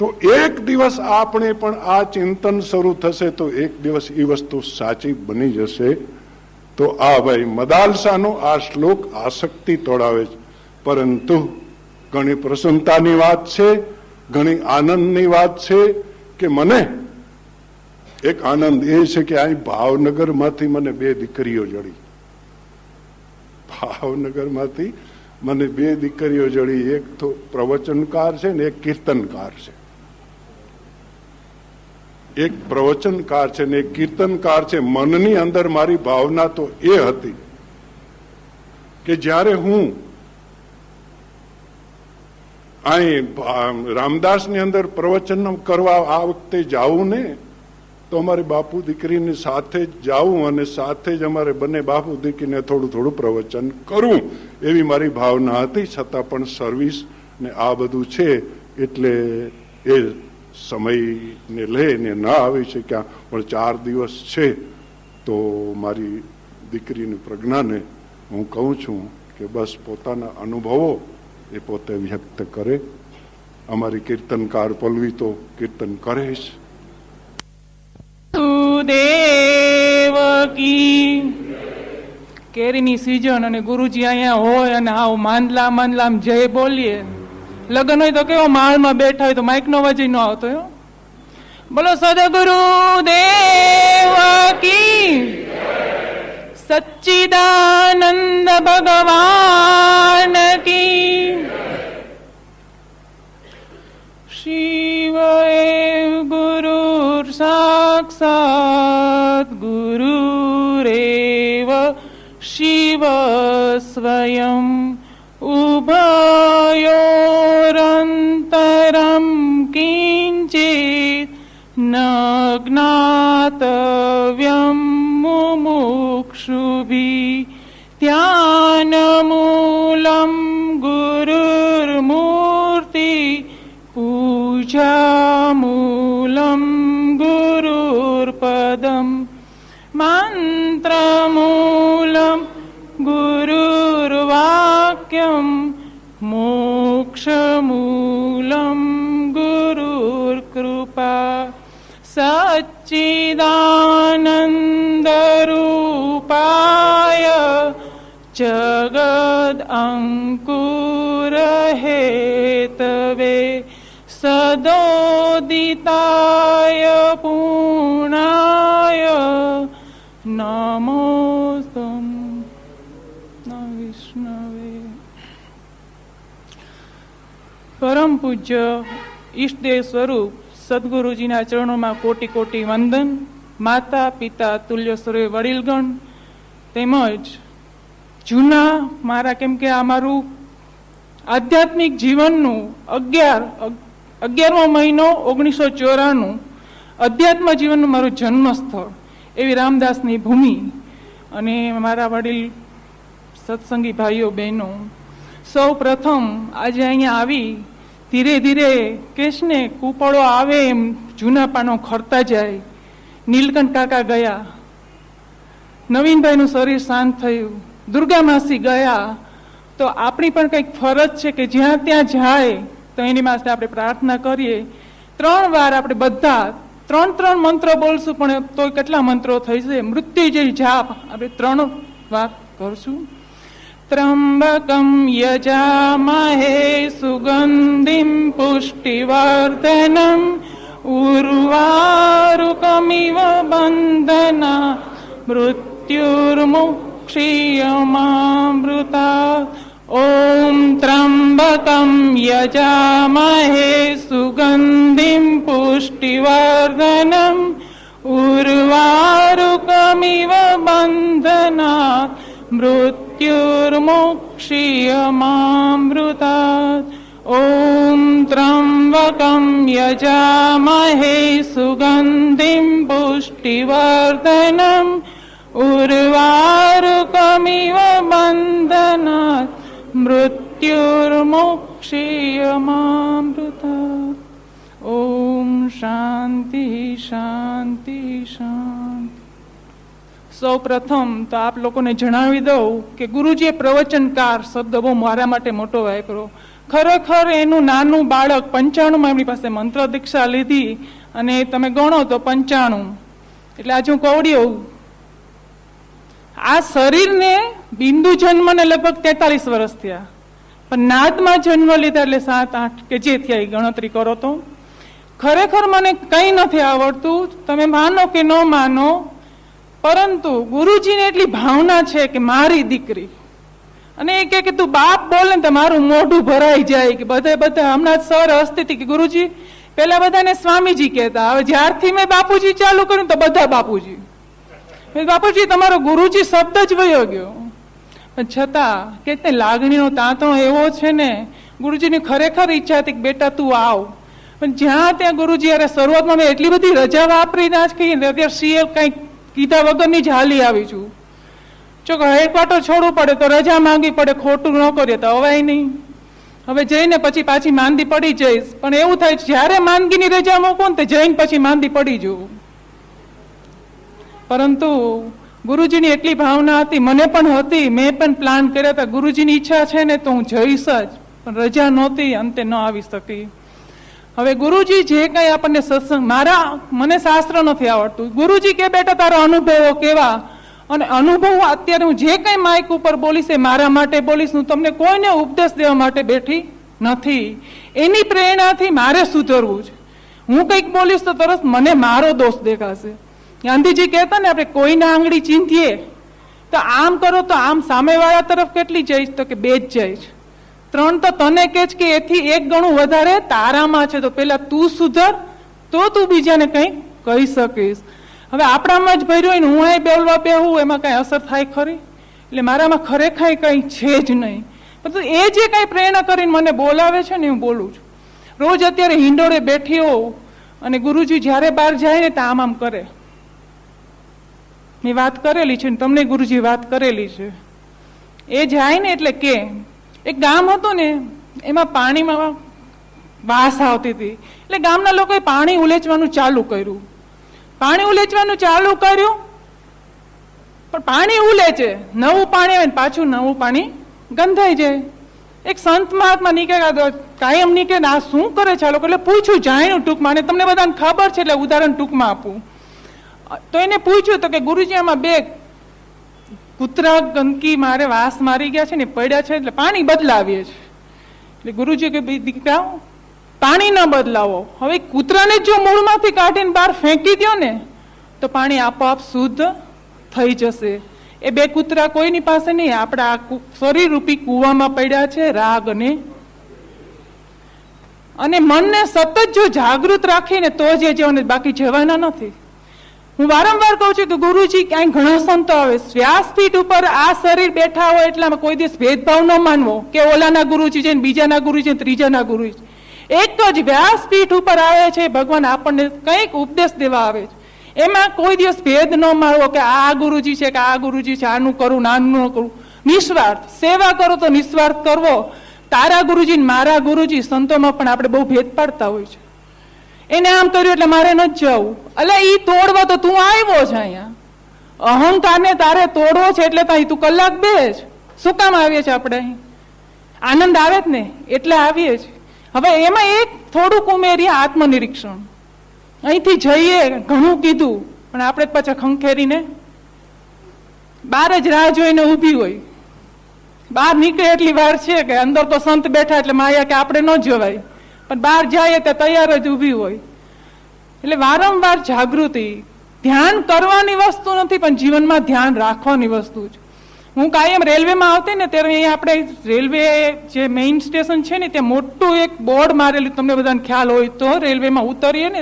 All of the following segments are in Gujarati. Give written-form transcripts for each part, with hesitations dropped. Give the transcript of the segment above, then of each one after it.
તો એક દિવસ આપણે પણ આ ચિંતન શરૂ થશે તો એક દિવસ એ વસ્તુ સાચી બની જશે. તો આ ભાઈ મદાલસાનો આ શ્લોક આસક્તિ તોડાવે છે, પરંતુ ઘણી પ્રસન્નતાની વાત છે, ઘણી આનંદની વાત છે કે મને એક આનંદ એ છે કે અહીં ભાવનગરમાંથી મને 2 દીકરીઓ જડી. ભાવનગરમાંથી મને 2 દીકરીઓ જડી. એક તો પ્રવચનકાર છે ને એક કીર્તનકાર છે. એક પ્રવચનકાર છે ને એક કીર્તનકાર છે. મનની અંદર મારી ભાવના તો એ હતી કે જ્યારે હું અહીં રામદાસની અંદર પ્રવચન કરવા આ વખતે જાઉં ને, તો અમારે બાપુ દીકરીની સાથે જ જાઉં અને સાથે જ અમારે બંને બાપુ દીકરીને થોડું થોડું પ્રવચન કરું, એવી મારી ભાવના હતી. છતાં પણ સર્વિસ ને આ બધું છે એટલે એ સમયને લઈને ના આવી શક્યા. પણ 4 દિવસ છે તો મારી દીકરીની પ્રજ્ઞાને હું કહું છું કે બસ પોતાના અનુભવો એ પોતે વ્યક્ત કરે. અમારી કીર્તનકાર પલ્લવી તો કીર્તન કરે જ. દેવકી કેરીની સીઝન અને ગુરુજી અહીંયા હોય અને આવ માંદલામ જય બોલીએ. લગ્ન હોય તો કેવો માળમાં બેઠા હોય તો માઇક નો અવાજ ન આવતો. બોલો સદગુરુ દેવકી, સચ્ચિદાનંદ ભગવાન કી. શિવ એવ ગુરુર સાક્ષાત ગુરુરેવ શિવ સ્વયં ઉભયોરંતરં કિંચિત ન જ્ઞાતવ્યં મુમુક્ષુભિ. ધ્યાનમૂલં ગુરુર્મૂર્તિ, પૂજામૂલં ગુરુર્પદમ, મંત્રમૂલં ગુરુર્વાક્યમ, મોક્ષમૂલં ગુરુર્કૃપા. સચ્ચિદાનંદરૂપાય જગદ અંકુરહેતવે, સદોદિતાય પૂર્ણાય નમોસ્તમ વિષ્ણવે. પરમ પૂજ્ય ઈષ્ટદેવ સ્વરૂપ સદગુરુજીના ચરણોમાં કોટી કોટી વંદન. માતા પિતા તુલ્ય સર્વે વડીલગણ તેમજ જૂના મારા, કેમ કે આ મારું આધ્યાત્મિક જીવનનું 11મો મહિનો 1994 અધ્યાત્મ જીવનનું મારું જન્મ સ્થળ એવી રામદાસની ભૂમિ અને મારા વડીલ સત્સંગી ભાઈઓ બહેનો, સૌ પ્રથમ આજે અહીંયા આવી ધીરે ધીરે કૃષ્ણે કૂપળો આવે એમ જૂના પાનો ખરતા જાય. નીલકંઠ કાકા ગયા, નવીનભાઈનું શરીર શાંત થયું, દુર્ગા માસી ગયા. તો આપણી પણ કંઈક ફરજ છે કે જ્યાં ત્યાં જાય તો એની માટે આપણે પ્રાર્થના કરીએ. 3 વાર આપણે બધા 3 મંત્રો બોલશું, પણ તો કેટલા મંત્રો થઈ છે. મૃત્યુજય જાપ આપણે 3 વાર કરશું. ત્રંબકમ યજામહે સુગંધિમ પુષ્ટિવર્ધનમ, ઉર્વારુકમિવ બંધના મૃત્યુર્મુક્ષીયમામૃતા. ઓમ ત્રંબકમ યજામહે સુગંધિમ પુષ્ટિવર્ધનમ, ઉર્વારુકમિવ બંધના મૃત્યુર્મુક્ષીયમામૃતાत्. ઓમ ત્રંબકમ યજામહે સુગંધિમ પુષ્ટિવર્ધનમ, ઉર્વારુકમિવ બંધનાत् મૃત્યુર્મુક્ષીયમામૃતાत्. ઓમ શાંતિ શાંતિ શાંતિ. સૌ પ્રથમ તો આપ લોકોને જણાવી દઉં કે ગુરુજીએ પ્રવચનકાર શબ્દ બહુ મારા માટે મોટો વાપર્યો, ખરેખર એનું નાનું બાળક 95 એમની પાસે મંત્ર દીક્ષા લીધી, અને તમે ગણો તો 95, એટલે આજે હું કવડી હોઉં. આ શરીરને બિંદુ જન્મને લગભગ 43 વર્ષ થયા, પણ નાદમાં જન્મ લીધા એટલે 7-8 કે જે થયા એ ગણતરી કરો તો. ખરેખર મને કંઈ નથી આવડતું, તમે માનો કે ન માનો, પરંતુ ગુરુજીને એટલી ભાવના છે કે મારી દીકરી, અને એ કે તું બાપ બોલે ને તો મારું મોઢું ભરાઈ જાય. કે બધા હમણાં સર હસતી હતી કે ગુરુજી પેલા બધાને સ્વામીજી કહેતા, હવે જ્યારથી મેં બાપુજી ચાલુ કર્યું તો બધા બાપુજી. બાપુજી તમારો ગુરુજી શબ્દ જ વયો ગયો. પણ છતાં કે લાગણીનો તાંતણો એવો છે ને, ગુરુજીની ખરેખર ઈચ્છા હતી કે બેટા તું આવ. પણ જ્યાં ત્યાં ગુરુજી યારે શરૂઆતમાં મેં એટલી બધી રજા વાપરી ના જ કહી, અત્યારે સીએ કંઈક કીધા વગરની જ હાલી આવી છું. જો હેડક્વાર્ટર છોડવું પડે તો રજા માંગવી પડે, ખોટું ન કરીએ તો અવાય નહીં. હવે જઈને પછી પાછી માંદી પડી જઈશ, પણ એવું થાય જયારે માંદગીની રજા મૂકો ને તે જઈને પછી માંદી પડી જવું. પરંતુ ગુરુજીની એટલી ભાવના હતી, મને પણ હતી, મેં પણ પ્લાન કર્યા હતા, ગુરુજીની ઈચ્છા છે ને તો હું જઈશ જ, પણ રજા નહોતી, અંતે ન આવી શકી. હવે ગુરુજી જે કઈ આપણને સત્સંગ, મને શાસ્ત્ર નથી આવડતું, ગુરુજી કે બેટા તારા અનુભવો કેવા, અને અનુભવ અત્યારે હું જે કઈ માઇક ઉપર બોલીશ એ મારા માટે બોલીશ, હું તમને કોઈને ઉપદેશ દેવા માટે બેઠી નથી. એની પ્રેરણાથી મારે સુધરવું છે. હું કંઈક બોલીશ તો તરત મને મારો દોષ દેખાશે. ગાંધીજી કહેતા ને આપણે કોઈના આંગળી ચીંધીએ તો આમ કરો તો આમ સામેવાળા તરફ કેટલી જઈશ, તો કે 2 જ જઈશ. 3 તો તને કે જ કે એથી 1 ગણું વધારે તારામાં છે, તો પેલા તું સુધર તો તું બીજાને કંઈક કહી શકીશ. હવે આપણામાં જ ભર્યું હોય ને હું અહીં બોલવા બેહું એમાં કઈ અસર થાય ખરી? એટલે મારામાં ખરેખર કંઈ છે જ નહીં. બધું એ જે કઈ પ્રેરણા કરીને મને બોલાવે છે ને હું બોલું છું. રોજ અત્યારે હિંડોળે બેઠી હોઉં અને ગુરુજી જ્યારે બહાર જાય ને તો આમ કરે. મેં વાત કરેલી છે ને તમને ગુરુજી વાત કરેલી છે. એ જાય ને એટલે કે એક ગામ હતું ને એમાં પાણીમાં વાસ આવતી હતી, એટલે ગામના લોકોએ પાણી ઉલેચવાનું ચાલુ કર્યું. પાણી ઉલેચવાનું ચાલુ કર્યું, પણ પાણી ઉલેચે, નવું પાણી આવે ને પાછું નવું પાણી ગંધાઈ જાય. એક સંત મહાત્મા નીકળ્યા, કાયમ નીકળે આ શું કરે છે આ લોકો, એટલે પૂછ્યું જાણ્યું ટૂંકમાં, અને તમને બધાને ખબર છે એટલે ઉદાહરણ ટૂંકમાં આપું. તો એને પૂછ્યું તો કે ગુરુજી આમાં 2 કૂતરા ગંદકી મારે વાસ મારી ગયા છે ને પડ્યા છે એટલે પાણી બદલાવીએ છે. એટલે ગુરુજી કે દીકરા પાણી ન બદલાવો, હવે કૂતરાને જો મૂળમાંથી કાઢીને બહાર ફેંકી દો ને તો પાણી આપોઆપ શુદ્ધ થઈ જશે. એ 2 કૂતરા કોઈની પાસે નહીં, આપણા શરીર રૂપી કૂવામાં પડ્યા છે રાગ અને મનને સતત જો જાગૃત રાખીને તો જ જવાને, બાકી જવાના નથી. હું વારંવાર કહું છું કે ગુરુજી ક્યાંય ઘણા સંતો આવે, વ્યાસપીઠ ઉપર આ શરીર બેઠા હોય એટલામાં કોઈ દિવસ ભેદભાવ ન માનવો કે ઓલાના ગુરુજી છે બીજાના ગુરુજી ત્રીજાના ગુરુજી. એક જ વ્યાસપીઠ ઉપર આવે છે ભગવાન, આપણને કંઈક ઉપદેશ દેવા આવે છે. એમાં કોઈ દિવસ ભેદ ન મારવો કે આ ગુરુજી છે કે આ ગુરુજી છે, આનું કરું આનું ન કરું. નિસ્વાર્થ સેવા કરો તો નિસ્વાર્થ કરવો. તારા ગુરુજી ને મારા ગુરુજી, સંતોમાં પણ આપણે બહુ ભેદ પાડતા હોય છે. એને આમ કર્યું એટલે મારે ન જવું, એટલે ઈ તોડવા તો તું આવ્યો છે અહીંયા. અહંકારને તારે તોડવો છે એટલે તો તું કલાક બેસ. શું કામ આવીએ છીએ આપણે? આનંદ આવે જ ને એટલે આવીએ છીએ. હવે એમાં એક થોડુંક ઉમેરીએ આત્મનિરીક્ષણ. અહીંથી જઈએ ઘણું કીધું, પણ આપણે પાછા ખંખેરીને બહાર જ રાહ જોઈને ઊભી હોય. બહાર નીકળે એટલી વાર છે કે અંદર તો સંત બેઠા એટલે માયા કે આપણે ન જવાય, પણ બહાર જાય તો તૈયાર જ ઊભી હોય. એટલે વારંવાર જાગૃતિ, ધ્યાન કરવાની વસ્તુ નથી પણ જીવનમાં ધ્યાન રાખવાની વસ્તુ છે. હું કાયમ રેલવેમાં આવતી ને ત્યારે અહીંયા આપણે રેલવે જે મેઇન સ્ટેશન છે ને ત્યાં મોટું એક બોર્ડ મારેલું, તમને બધાને ખ્યાલ હોય તો, રેલવેમાં ઉતરીએ ને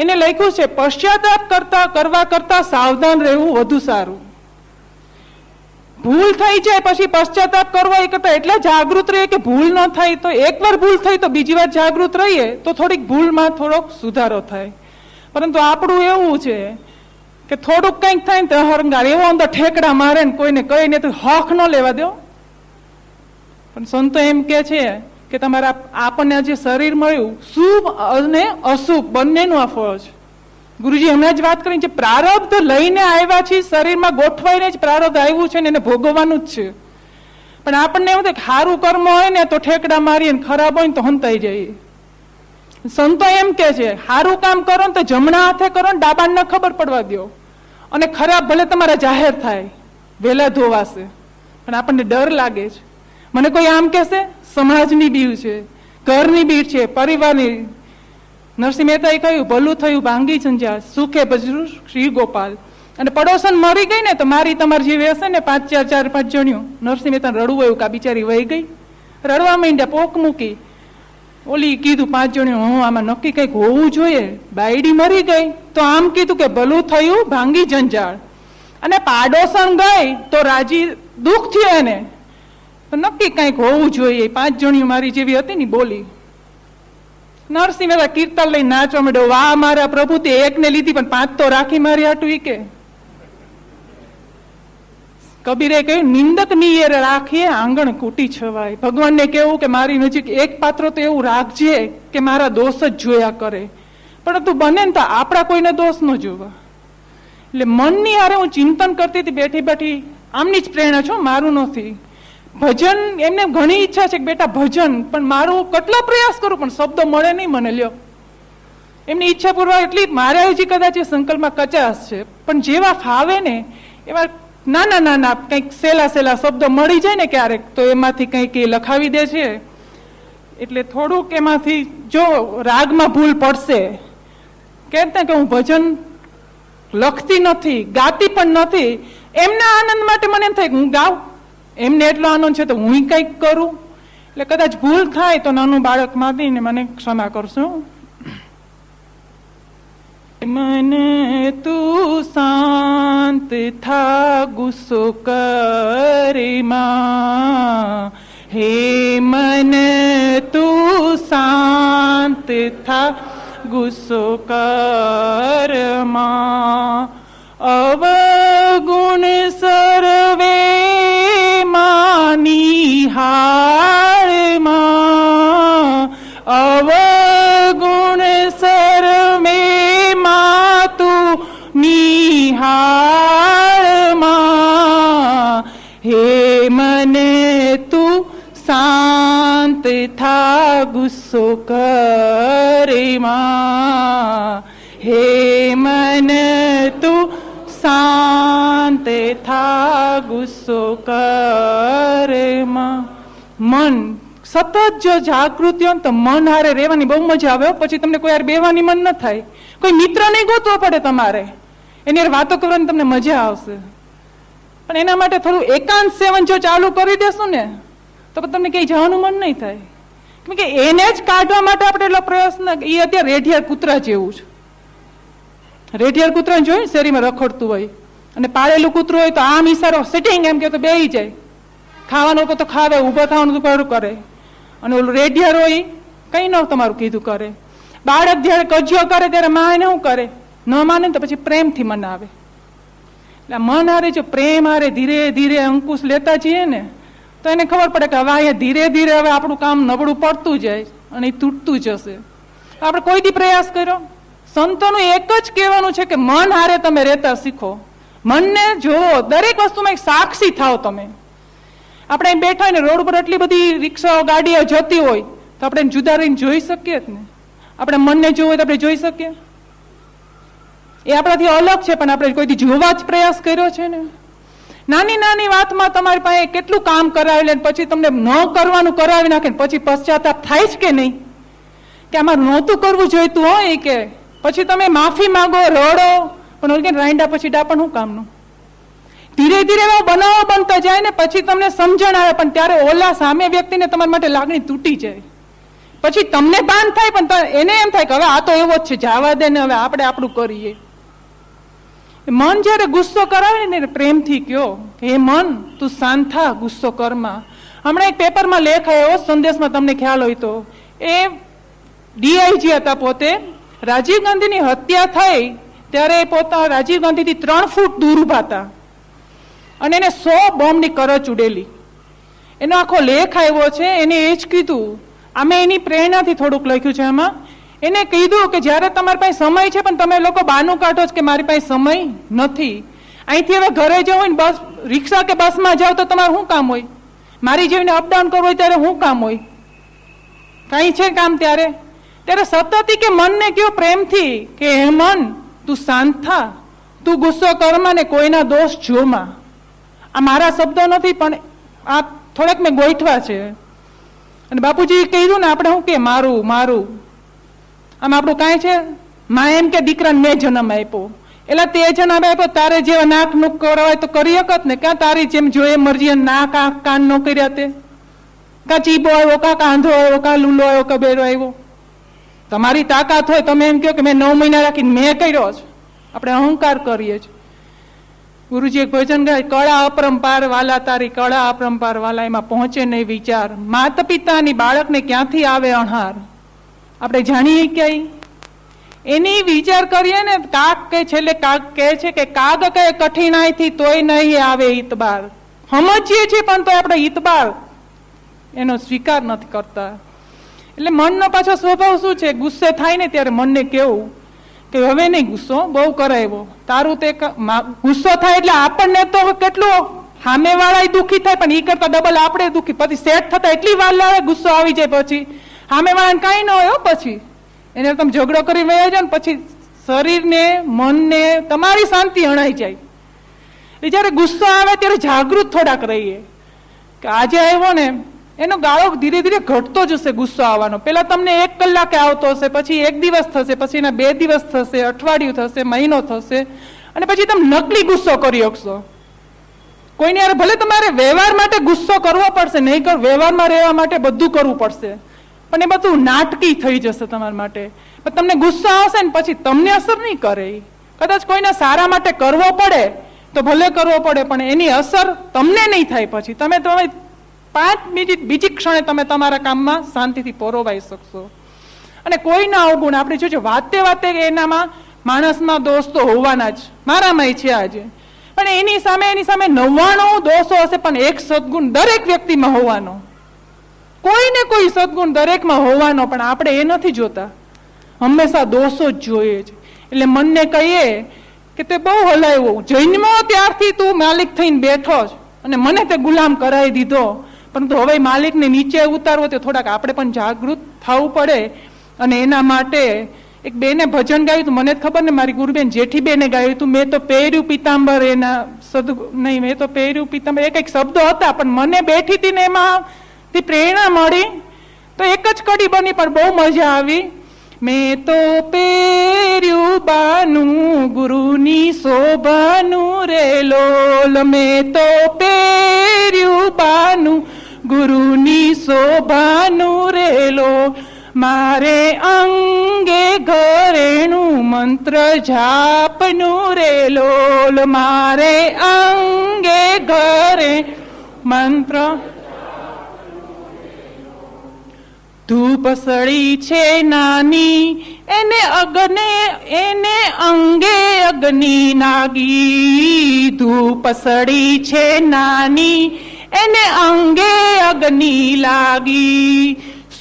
એને લખ્યું છે પશ્ચાતાપ કરવા કરતા સાવધાન રહેવું વધુ સારું. ભૂલ થઈ જાય પછી પશ્ચાતાપ કરવો એ કરતા એટલા જાગૃત રહીએ કે ભૂલ ન થાય. તો એકવાર ભૂલ થઈ તો બીજી વાર જાગૃત રહીએ તો થોડીક ભૂલમાં થોડોક સુધારો થાય. પરંતુ આપણું એવું છે કે થોડુંક કંઈક થાય ને તો અહંકાર એવો અંદર ઠેકડા મારે ને કોઈને કહીને તો હક ન લેવા દો. પણ સંતો એમ કે છે કે તમારા આપણને જે શરીર મળ્યું શુભ અને અશુભ બંનેનું આ ફળ છે. ગુરુજી હમણાં જ વાત કરી છે, પ્રારબ્ધ લઈને આવ્યા છે, શરીરમાં ગોઠવાઈને જ પ્રારબ્ધ આવ્યું છે ને એને ભોગવવાનું જ છે. પણ આપણને એવું થાય કે સારું કર્મ હોય ને તો ઠેકડા મારીએ ને ખરાબ હોય ને તો હંતાઈ જઈએ. સંતો એમ કે છે સારું કામ કરો ને તો જમણા હાથે કરો ને ડાબા ન ખબર પડવા દો, અને ખરાબ ભલે તમારા જાહેર થાય, વેલા ધોવાશે, પણ આપણને ડર લાગે છે. મને કોઈ આમ કહેશે સમાજની બીવ છે, ઘરની બીવ છે, પરિવારની. નરસિંહ મહેતાએ કહ્યું ભલું થયું ભાંગી જંજાળ, સુખે ભજરું શ્રી ગોપાલ. અને પડોશન મરી ગઈ ને તો મારી તમારી જેવી હશે ને 4-5 જણ્યું. નરસિંહ મહેતાને રડવું એવું કા બિચારી વહી ગઈ, રડવા માંડ્યા, પોક મૂકી. ઓલી કીધું 5 જણ્યું, હું આમાં નક્કી કંઈક હોવું જોઈએ. બાયડી મરી ગઈ તો આમ કીધું કે ભલું થયું ભાંગી જંજાળ. અને પાડોશન ગઈ તો રાજી દુઃખ થયું એને, તો નક્કી કંઈક હોવું જોઈએ. 5 જણ્યું મારી જેવી હતી ને બોલી. નરસિંહ મહેતા કીર્તન લઈને નાચવા માંડ્યો, વાહ મારા પ્રભુ તે એકને લીધી પણ 5 તો રાખી મારી હાટું. ઈ કે કબીરે કહ્યું નિંદક ની રાખીએ આંગણ કૂટી છવાય. ભગવાનને કેવું કે મારી નજીક એક પાત્ર તો એવું રાખજે કે મારા દોષ જ જોયા કરે, પરંતુ બને ને તો આપણા કોઈને દોષ ન જોવા. એટલે મનની હારે હું ચિંતન કરતી હતી બેઠી બેઠી. આમની જ પ્રેરણા છો, મારું નથી. ભજન એમને ઘણી ઈચ્છા છે કે બેટા ભજન, પણ મારું કેટલો પ્રયાસ કરું પણ શબ્દો મળે નહીં મને. લ્યો એમની ઈચ્છા પૂર્વક એટલી મારે હજી કદાચ એ સંકલ્પમાં કચાશ છે, પણ જેવા ફાવે ને એવા નાના નાના કંઈક સેલા શબ્દો મળી જાય ને ક્યારેક, તો એમાંથી કંઈક એ લખાવી દે છે. એટલે થોડુંક એમાંથી જો રાગમાં ભૂલ પડશે, કહેતા કે હું ભજન લખતી નથી, ગાતી પણ નથી. એમના આનંદ માટે મને એમ થાય કે હું ગાઉં, એમને એટલો આનંદ છે તો હું કંઈક કરું. એટલે કદાચ ભૂલ થાય તો નાનું બાળક માંથી મને ક્ષમા કરશો. મન તું શાંત થા ગુસ્સો કરે માં, હે મન તું શાંત થા ગુસ્સો કર માં. અવગુણ સર્વે નિહાળ માં, અવગુણ સર્વે માં તું નિહાળ માં. હે મને તું શાંત થા ગુસ્સો કરે માં, હે મને તું શાંત થા ગુસ્સો કરે માં. મન સતત જો જાગૃતિ હોય તો મન હારે રહેવાની બહુ મજા આવે. પછી તમને કોઈ યાર બેવાની મન ન થાય. કોઈ મિત્ર નહીં ગોતવો પડે તમારે, એની યાર વાતો કરવાની તમને મજા આવશે. પણ એના માટે થોડું એકાંત સેવન જો ચાલુ કરી દેશું ને તો તમને ક્યાંય જવાનું મન નહીં થાય. કેમ કે એને જ કાઢવા માટે આપણે એટલો પ્રયત્ન. એ અત્યારે રેઢિયાર કૂતરા જેવું છે. રેઢિયાર કૂતરાને જોયું શેરીમાં રખડતું હોય, અને પાળેલું કૂતરું હોય તો આમ ઈશારો સિટિંગ એમ કે તો બેહી જાય. ખાવાનું તો ખાવે, ઊભા થવાનું તો કરે. અને ઓલું રેઢિયાર હોય કઈ ન તમારું કીધું કરે. બાળક જયારે કજિયો કરે ત્યારે માં એને શું કરે, ન માને તો પછી પ્રેમથી મનાવે. એટલે મન હારે જો પ્રેમ હારે ધીરે ધીરે અંકુશ લેતા જઈએ ને તો એને ખબર પડે કે હવે અહીંયા ધીરે ધીરે હવે આપણું કામ નબળું પડતું જાય અને એ તૂટતું જશે. આપણે કોઈ દી પ્રયાસ કર્યો? સંતોનું એક જ કહેવાનું છે કે મન હારે તમે રહેતા શીખો. મનને જોવો, દરેક વસ્તુમાં એક સાક્ષી થાવ તમે. આપણે અહીં બેઠા હોય ને રોડ ઉપર એટલી બધી રિક્ષાઓ ગાડીઓ જતી હોય તો આપણે જુદા રહીને જોઈ શકીએ જ ને. આપણે મનને જોવું હોય તો આપણે જોઈ શકીએ? એ આપણાથી અલગ છે, પણ આપણે કોઈથી જોવા જ પ્રયાસ કર્યો છે ને. નાની નાની વાતમાં તમારી પાસે કેટલું કામ કરાવી લે, પછી તમને ન કરવાનું કરાવી નાખે, પછી પશ્ચાતાપ થાય જ કે નહીં કે આમાં નહોતું કરવું જોઈતું હોય. કે પછી તમે માફી માંગો, રડો, પણ ઓલગે રાંડા પછી ડાપણ શું કામનું? ધીરે ધીરે એવા બનાવો બનતા જાય ને પછી તમને સમજણ આવે, પણ ત્યારે ઓલા સામે વ્યક્તિને તમારા માટે લાગણી તૂટી જાય. પછી તમને ભાન થાય, પણ એને એમ થાય કે હવે આ તો એવો જ છે, જવા દે ને, હવે આપણે આપણું કરીએ. મન જયારે ગુસ્સો કરાવે ને પ્રેમથી કયો હે મન તું શાંત થા ગુસ્સો કરમાં. હમણાં એક પેપરમાં લેખ આવ્યો, સંદેશમાં તમને ખ્યાલ હોય તો, એ ડીઆઈજી હતા પોતે. રાજીવ ગાંધીની હત્યા થઈ ત્યારે પોતા રાજીવ ગાંધીથી 3 ફૂટ દૂર ઉભા હતા અને એને 100 બોમ્બની કરચ ઉડેલી. એનો આખો લેખ આવ્યો છે. એને એ જ કીધું, અમે એની પ્રેરણાથી થોડુંક લખ્યું છે આમાં. એને કીધું કે જ્યારે તમારી પાસે સમય છે પણ તમે લોકો બહાનું કાઢો છો કે મારી પાસે સમય નથી. અહીંથી હવે ઘરે જવું હોય ને બસ રિક્ષા કે બસમાં જાઓ તો તમારું શું કામ હોય? મારી જેવીને અપડાઉન કરવું હોય ત્યારે શું કામ હોય? કઈ છે કામ ત્યારે? ત્યારે સતત કે મનને કયો પ્રેમથી કે હે મન, તું શાંત થા, તું ગુસ્સો કરમાં ને કોઈના દોષ જોમાં. આ મારા શબ્દો નથી, પણ આ થોડાક મેં ગોઠવા છે. અને બાપુજી કીધું ને આપણે શું કે મારું મારું, આમ આપણું કાંઈ છે? માં એમ કે દીકરાને મેં જન્મ આપ્યો, એટલે તે જન્મ આપ્યો, તારે જેવા નાક નુક કરવાય તો કરી શકત ને? ક્યાં તારી જેમ જોઈએ મરજી નાક આંખ કાન નો કર્યા તે? કા ચીબો આવ્યો, કા કાંધો આવ્યો, કા લૂલો આવ્યો, કા બેરો આવ્યો? તમારી તાકાત હોય તમે એમ કહો કે મેં 9 મહિના રાખીને મેં કર્યો છે. આપણે અહંકાર કરીએ છીએ. ગુરુજી એક ભજન ગાય, કળા અપરંપાર વાલા તારી કળા અપરંપાર વાલા, એમાં પહોંચે નહીં વિચાર. માતા પિતાની બાળકને ક્યાંથી આવે અણહાર? આપણે જાણીએ ક્યાંય એની વિચાર કરીએ ને. કાક કે છેલ્લે કાક કહે છે કે કાગ કહે કઠિનાઈથી તોય નહીં આવે ઈતબાર. સમજીએ છીએ પણ તો આપણે ઈતબાર એનો સ્વીકાર નથી કરતા. એટલે મનનો પાછો સ્વભાવ શું છે? ગુસ્સે થાય ને ત્યારે મનને કેવું કે હવે નહીં ગુસ્સો બહુ કરાવ્યો તારું. તે ગુસ્સો થાય એટલે આપણને તો કેટલું સામે વાળા દુઃખી થાય, પણ એ કરતા ડબલ આપણે દુઃખી. પછી સેટ થતા એટલી વાર લાવે, ગુસ્સો આવી જાય પછી સામે વાળાને કાંઈ ન હોય. પછી એને તમે ઝઘડો કરી વયા જાવ ને પછી શરીરને મનને તમારી શાંતિ હણાઈ જાય. જયારે ગુસ્સો આવે ત્યારે જાગૃત થોડાક રહીએ કે આજે આવ્યો ને એનો ગાળો ધીરે ધીરે ઘટતો જશે. ગુસ્સો આવવાનો પેલા તમને 1 કલાકે આવતો હશે, પછી 1 દિવસ થશે, પછી એના 2 દિવસ થશે, અઠવાડિયું થશે, મહિનો થશે, અને પછી તમે નકલી ગુસ્સો કરી શકશો. કોઈને યાર ભલે તમારે વ્યવહાર માટે ગુસ્સો કરવો પડશે, નહીં કર વ્યવહારમાં રહેવા માટે બધું કરવું પડશે, પણ એ બધું નાટકી થઈ જશે તમારા માટે. પણ તમને ગુસ્સો આવશે ને પછી તમને અસર નહીં કરે. કદાચ કોઈના સારા માટે કરવો પડે તો ભલે કરવો પડે, પણ એની અસર તમને નહીં થાય. પછી તમે 5 મિનિટ બીજી ક્ષણે તમે તમારા કામમાં શાંતિથી પરોવાઈ શકશો. અને કોઈના અવગુણ આપણે જોજો, વાતે વાતે એનામાં માણસમાં દોષ તો હોવાના જ, મારામાંય છે આજે. પણ એની સામે 99 દોષો હશે, પણ એક સદગુણ દરેક વ્યક્તિમાં હોવાનો. કોઈને કોઈ સદગુણ દરેકમાં હોવાનો, પણ આપણે એ નથી જોતા. હંમેશા દોષો જ જોઈએ છે. એટલે મનને કહીએ કે તે બહુ હલાવ્યો, જન્મો ત્યારથી તું માલિક થઈને બેઠો જ અને મને તે ગુલામ કરાવી દીધો. પરંતુ હવે માલિકને નીચે ઉતારવો તો થોડાક આપણે પણ જાગૃત થવું પડે. અને એના માટે એક બેને ભજન ગાયું હતું, મને જ ખબર ને, મારી ગુરુબેન જેઠી બેને ગાયું હતું, મેં તો પહેર્યું પિતાંબર, એના નહીં મેં તો પહેર્યું પિતાંબર, એ કંઈક શબ્દો હતા, પણ મને બેઠી હતી ને એમાંથી પ્રેરણા મળી તો એક જ કડી બની, પણ બહુ મજા આવી. મેં તો પહેર્યું બાનું ગુરુની શોભાનું રે લોલ, મેં તો પહેર્યું બાનું ગુરુની શોભાનું રે લોલ, મારે અંગે ઘરેણું મંત્ર જાપનું રે લોલ, મારે અંગે ઘરે મંત્ર. ધૂપ સળી છે નાની એને અંગે અગ્નિ નાગી, ધૂપ સળી છે નાની એને અંગે અગ્નિ લાગી,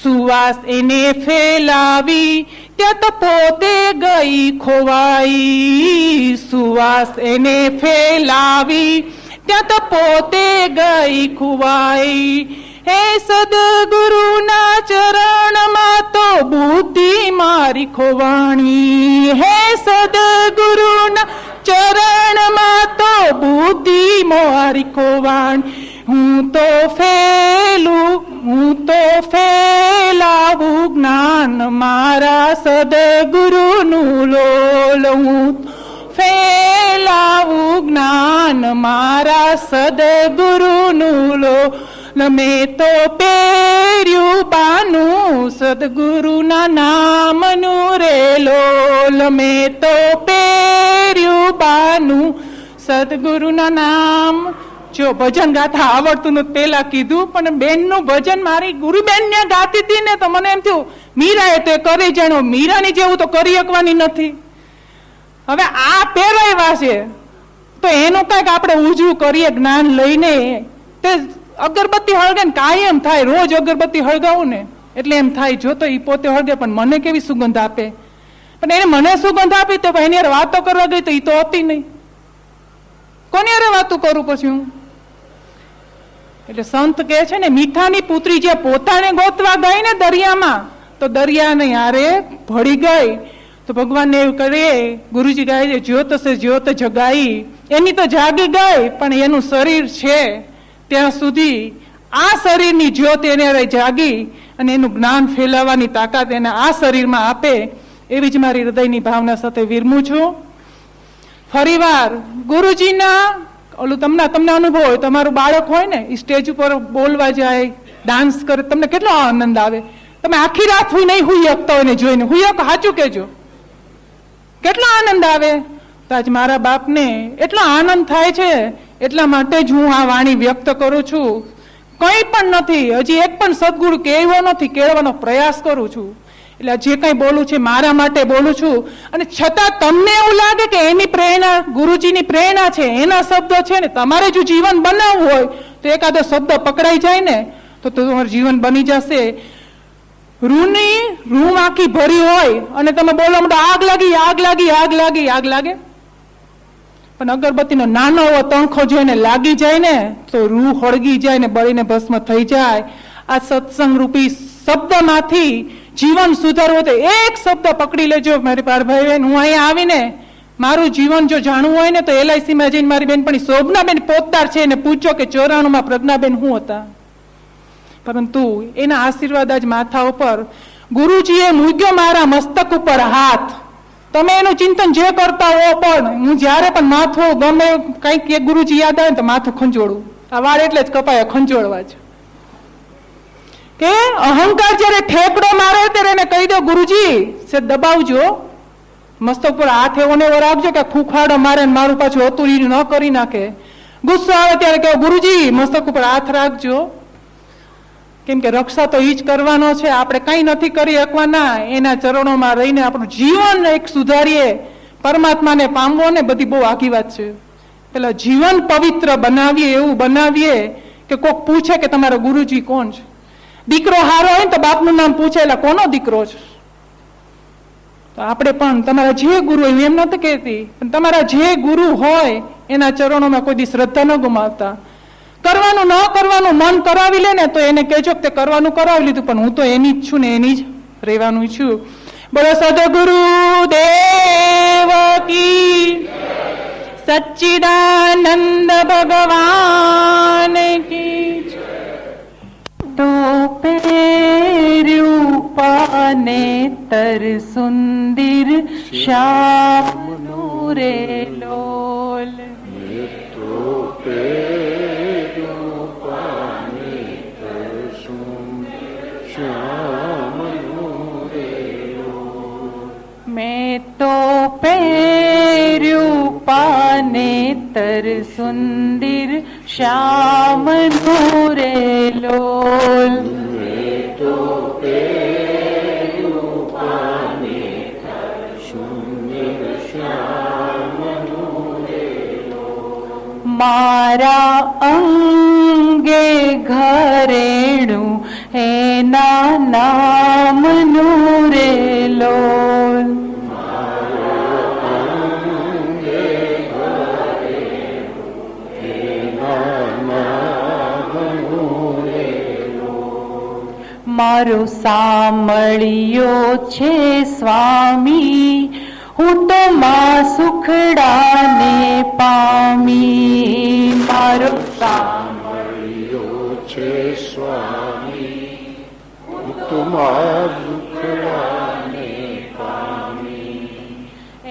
સુવાસ એને ફેલાવી ત્યાં તો પોતે ગઈ ખોવાઈ, સુવાસ એને ફેલાવી ત્યાં તો પોતે ગઈ ખોવાઈ. હે સદગુરુના ચરણમાં તો બુદ્ધિ મારી ખોવાણી, હે સદગુરુના ચરણમાં તો બુદ્ધિ મારી ખોવાણી. હું તો ફેલાવું જ્ઞાન મારા સદગુરુનું લોલ, હું ફેલાવું જ્ઞાન મારા સદગુરુનું લોલ, મેં તો પહેર્યું બાનું સદગુરુના નામનું રે લોલ, મેં તો પહેર્યું બાનું સદગુરુના નામ. જો ભજન ગાતા આવડતું નથી પેલા કીધું, પણ બેનનું ભજન મારી ગુરુબેન ને ગાતી હતી ને તો મને એમ થયું મીરાએ તે કરી જાણો, મીરાની જેવું તો કરી શકવાની નથી. હવે આ પહેરાવ્યા છે તો એનું કઈક આપણે ઉજવું કરીએ જ્ઞાન લઈને. તે અગરબત્તી હળગે ને કાયમ થાય, રોજ અગરબત્તી હળગાવું ને એટલે એમ થાય જો તો એ પોતે હળગે પણ મને કેવી સુગંધ આપે, પણ એને મને સુગંધ આપી તો એની યાર વાતો કરવા ગઈ તો એ તો હતી નહીં. કોની યાર વાતો કરું પછી હું? એટલે સંત કહે છે ને, મીઠાની પુત્રી જે પોતાને ગોતવા ગઈ ને દરિયામાં, તો દરિયાને હારે ભળી ગઈ. તો ભગવાનને એવું કરે, ગુરુજી કહે છે, જ્યોત છે જ્યોત જગાઈ, એની તો જાગી ગઈ, પણ એનું શરીર છે ત્યાં સુધી આ શરીરની જ્યોત એને જાગી અને એનું જ્ઞાન ફેલાવવાની તાકાત એને આ શરીરમાં આપે. એવી જ મારી હૃદયની ભાવના સાથે વિરમું છું. ફરીવાર ગુરુજીના ઓલું તમને અનુભવ હોય, તમારું બાળક હોય ને એ સ્ટેજ ઉપર બોલવા જાય, ડાન્સ કરે, તમને કેટલો આનંદ આવે. તમે આખી રાત હુઈ નહીં હુઈ શકતા હોય ને જોઈને, હુઈ શકો, સાચું કેજો, કેટલો આનંદ આવે. તો આજ મારા બાપને એટલો આનંદ થાય છે, એટલા માટે જ હું આ વાણી વ્યક્ત કરું છું. કંઈ પણ નથી, હજી એક પણ સદગુરુ કહેવો નથી, કેળવાનો પ્રયાસ કરું છું. એટલે જે કંઈ બોલું છે મારા માટે બોલું છું. અને છતાં તમને એવું લાગે કે એની પ્રેરણા, ગુરુજીની પ્રેરણા છે, એના શબ્દો છે ને, તમારે જો જીવન બનાવવું હોય તો એકાદો શબ્દ પકડાઈ જાય ને તો તમારું જીવન બની જશે. રૂની રૂમ આખી ભરી હોય અને તમે બોલો આગ લાગી, આગ લાગી, આગ લાગી, આગ લાગે, પણ અગરબત્તીનો નાનો એવો તણખો જોઈને લાગી જાય ને તો રૂ હળગી જાય ને બળીને ભસ્મ થઈ જાય. આ સત્સંગ રૂપી શબ્દમાંથી જીવન સુધારવું તો એક શબ્દ પકડી લેજો મારી પારભાઈ બેન. હું અહીંયા આવીને મારું જીવન જો જાણવું હોય ને તો LICમાં જઈને મારી બેનપણી શોભનાબેન પોતદાર છે એને પૂછો કે 94માં પ્રજ્ઞાબેન શું હતા. પરંતુ એના આશીર્વાદ જ માથા ઉપર, ગુરુજીએ મૂક્યો મારા મસ્તક ઉપર હાથ. તમે એનું ચિંતન જે કરતા હો, પણ હું જ્યારે પણ માથું ગમે કંઈક એક ગુરુજી યાદ આવે ને તો માથું ખંજોળું. આ વાળ એટલે જ કપાયા, ખંજોળવા જ. કે અહંકાર જયારે ઠેકડો મારે ત્યારે એને કહી દો, ગુરુજી સે દબાવજો, મસ્તક ઉપર હાથ એવો ને એવો રાખજો કે ખૂખાડો મારે ને મારું પાછું અતુરી ન કરી નાખે. ગુસ્સો આવે ત્યારે કહો, ગુરુજી મસ્તક ઉપર હાથ રાખજો. કેમ કે રક્ષા તો ઈ જ કરવાનો છે, આપણે કંઈ નથી કરી શકવાના. એના ચરણોમાં રહીને આપણું જીવન એક સુધારીએ, પરમાત્માને પામવો ને બધી બહુ આખી વાત છે. પેલા જીવન પવિત્ર બનાવીએ, એવું બનાવીએ કે કોક પૂછે કે તમારો ગુરુજી કોણ છે. દીકરો હારો હોય ને તો બાપનું નામ પૂછે, એટલે કોનો દીકરો છે. તો આપણે પણ તમારા જે ગુરુ હોય, એમ નથી કહેતી, પણ તમારા જે ગુરુ હોય એના ચરણોમાં કોઈ દી શ્રદ્ધા ન ગુમાવતા. કરવાનું ન કરવાનું મન કરાવી લે ને તો એને કહેજો કે તે કરવાનું કરાવી લીધું, પણ હું તો એની જ છું ને એની જ રહેવાનું છું. બોલો સદગુરુ દેવ કી, સચ્ચિદાનંદ ભગવાન કી. તો પેર્યું પાનેતર સુંદર શ્યામનું રે લોલ. મેં તો પહેર્યું પાનેતર સુંદર શ્યામનું રે લોલ. મેં તો પહેર્યું પાનેતર સુંદર શ્યામનું રે લોલ. મારા અંગે ઘરેણું એના નામનું રે લોલ. મારો સામળિયો છે સ્વામી, હું તો માં સુખડાને પામી. મારો સામળિયો છે સ્વામી, હું તો માં સુખડાને પામી.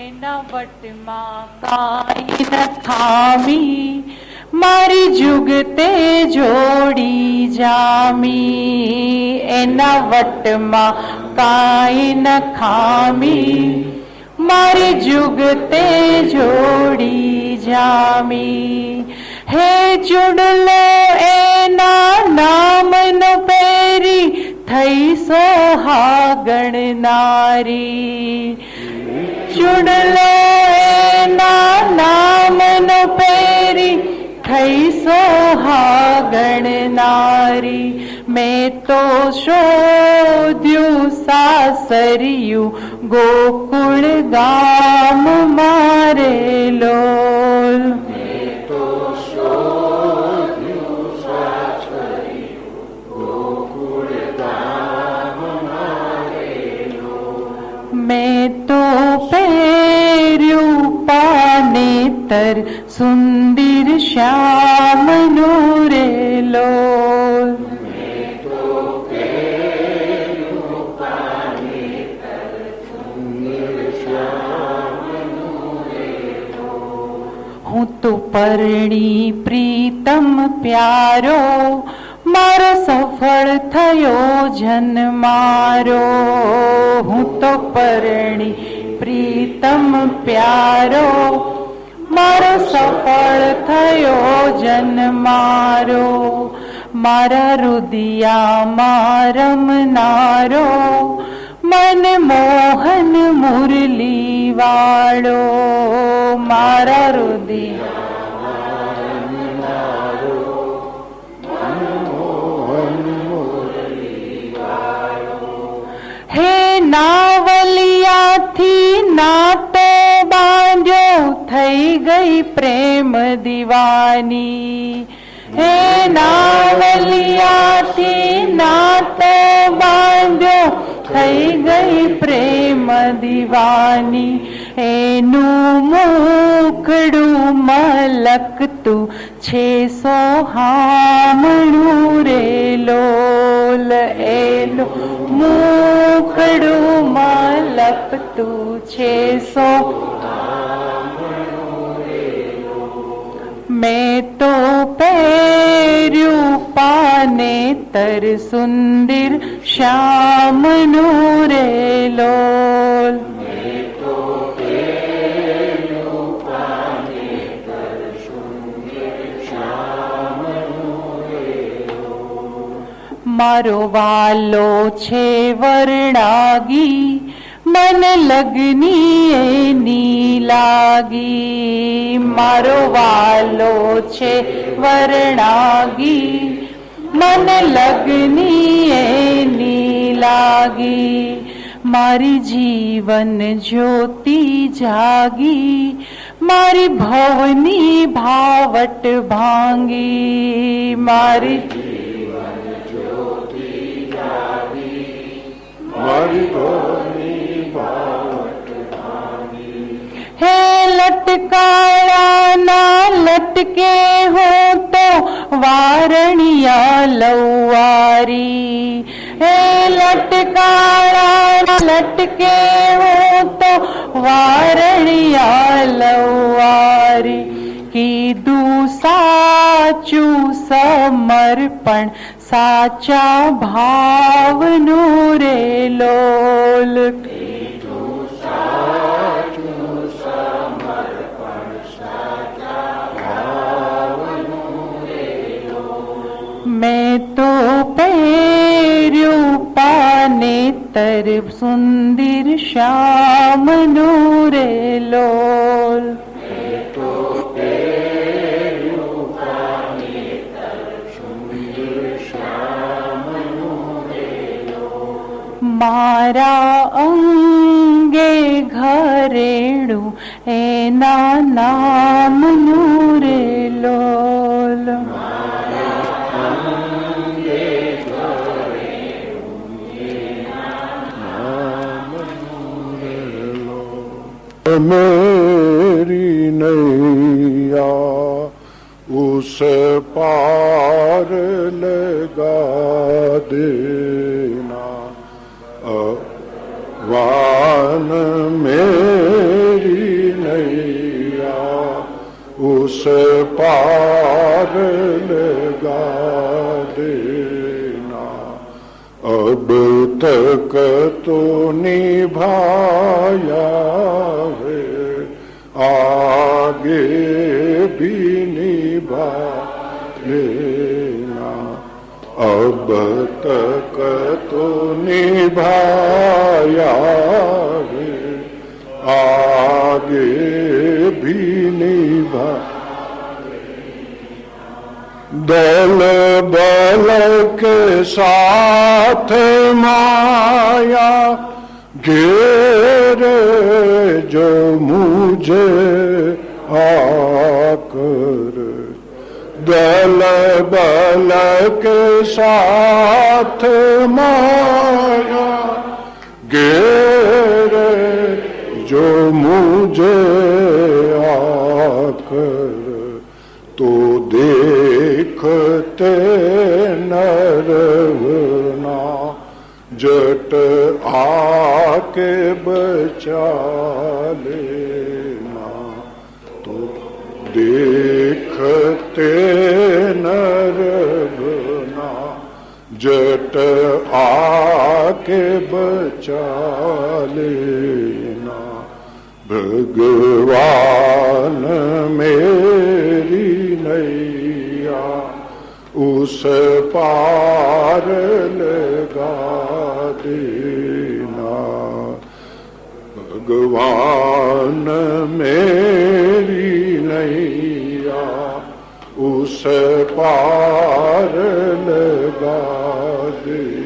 એના વટમાં કાંઈ ન ખામી, મારી જુગતે જોડી જામી. એના વટમાં કાંઈ ન ખામી, મારી જુગતે જોડી જામી. હે ચુડલો એના નામનો પેરી, થઈ સોહાગણ નારી. ચુડલો એના નામનો પેરી, થઈ સોહાગણ નારી. મેં તો શોધ્યું સાસરિયું ગોકુળ ગામ મારે લોલ. મેં તો શોધ્યું સાસરિયું तर सुंदर श्याम रे लोल। हूँ तो परणी प्रीतम प्यारो मारो सफल थयो जन मारो। हूँ तो परणी प्रीतम प्यारो मारो सफल थयो जन मारो। मारा रुदिया मारम नारो मन मोहन मुरली वाळो। मारा रुदिया हे नावलिया थी नातो बांधो थई गई प्रेम दीवानी। हे नावलिया थी नातो बांधो थई गई प्रेम दीवानी। एनु मुखड़ू मलकतू छे सोहामणू रे लोल। एनु मुखड़ू मलकतू छे सो। मैं तो पैर्यू पाने तर सुंदर श्याम रे लोल। मारो वालो छे वर्णागी मन लगनी एनी लागी। मारो वालो छे वर्णागी मन लगनी एनी लागी। मारी जीवन ज्योति जागी मारी भवनी भावट भांगी। मारी हे लटकाया ना लटके हो तो वारणिया लौवारी। हे लटकाया ना लटके हो तो वारणिया लौवारी। कीधु साचू समर्पण साचा भावनु रे लोल। मैं तो पैर्यू पाने तर सुंदर श्याम रे लोल। मारा अंगे घरेणु एना नाम रे लोल। मेरी नैया उस पार लगा देना। वान मेरी नैया उस पार लगा देना। अब तक तो निभाया है आगे भी निभा लेना। अब तक तो निभाया है आगे भी निभा। दल बल के साथ माया घेरे जो मुझे आकर। दल बल के साथ माया घेरे जो मुझे आकर तो देखते न रहना, जट आके बचा लेना, तो देखते न रहना, जट आके बचा लेना। भगवान मेरी नैया उस पार लगा देना। भगवान मेरी नैया उस पार लगा दे।